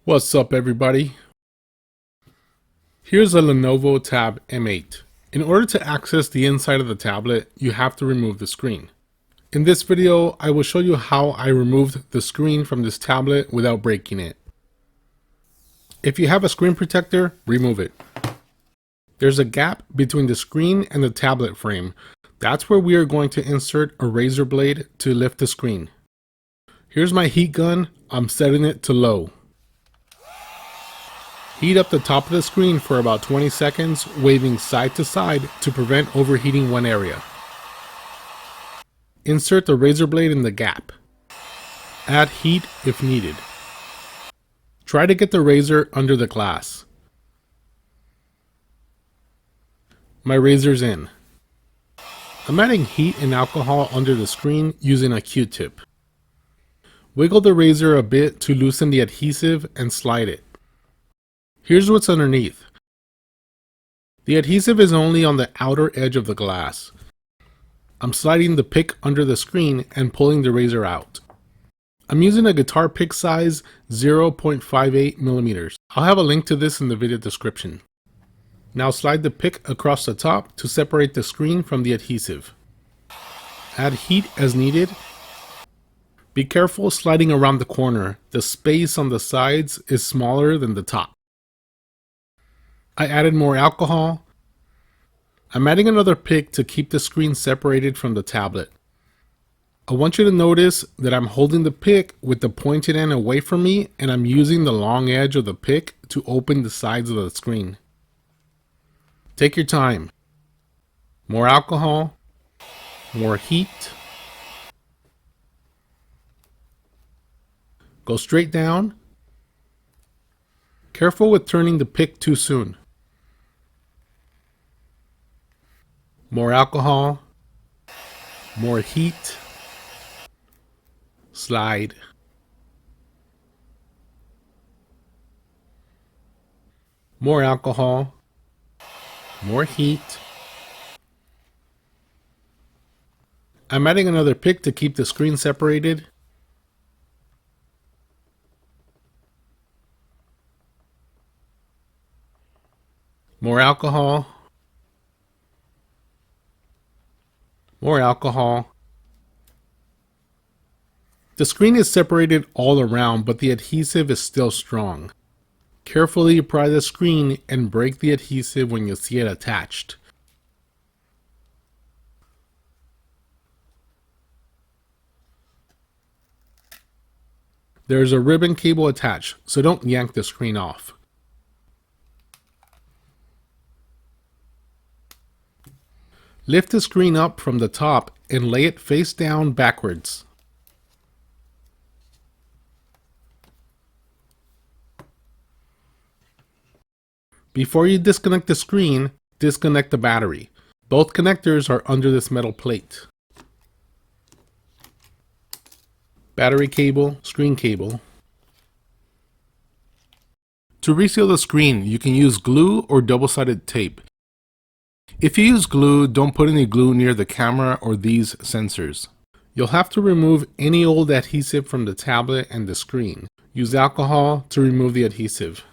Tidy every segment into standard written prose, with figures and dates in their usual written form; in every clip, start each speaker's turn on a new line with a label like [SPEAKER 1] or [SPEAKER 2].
[SPEAKER 1] What's up, everybody? Here's a Lenovo Tab M8. In order to access the inside of the tablet, you have to remove the screen. In this video, I will show you how I removed the screen from this tablet without breaking it. If you have a screen protector, remove it. There's a gap between the screen and the tablet frame. That's where we are going to insert a razor blade to lift the screen. Here's my heat gun. I'm setting it to low. Heat up the top of the screen for about 20 seconds, waving side to side to prevent overheating one area. Insert the razor blade in the gap. Add heat if needed. Try to get the razor under the glass. My razor's in. I'm adding heat and alcohol under the screen using a Q-tip. Wiggle the razor a bit to loosen the adhesive and slide it. Here's what's underneath. The adhesive is only on the outer edge of the glass. I'm sliding the pick under the screen and pulling the razor out. I'm using a guitar pick size 0.58 millimeters. I'll have a link to this in the video description. Now slide the pick across the top to separate the screen from the adhesive. Add heat as needed. Be careful sliding around the corner. The space on the sides is smaller than the top. I added more alcohol. I'm adding another pick to keep the screen separated from the tablet. I want you to notice that I'm holding the pick with the pointed end away from me, and I'm using the long edge of the pick to open the sides of the screen. Take your time. More alcohol. More heat. Go straight down. Careful with turning the pick too soon. More alcohol, more heat, slide. More alcohol, more heat. I'm adding another pick to keep the screen separated. More alcohol. More alcohol. The screen is separated all around, but the adhesive is still strong. Carefully pry the screen and break the adhesive when you see it attached. There's a ribbon cable attached, so don't yank the screen off. Lift the screen up from the top and lay it face down backwards. Before you disconnect the screen, disconnect the battery. Both connectors are under this metal plate. Battery cable, screen cable. To reseal the screen, you can use glue or double-sided tape. If you use glue, don't put any glue near the camera or these sensors. You'll have to remove any old adhesive from the tablet and the screen. Use alcohol to remove the adhesive.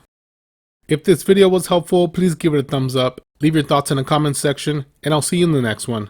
[SPEAKER 1] If this video was helpful, please give it a thumbs up, leave your thoughts in the comments section, and I'll see you in the next one.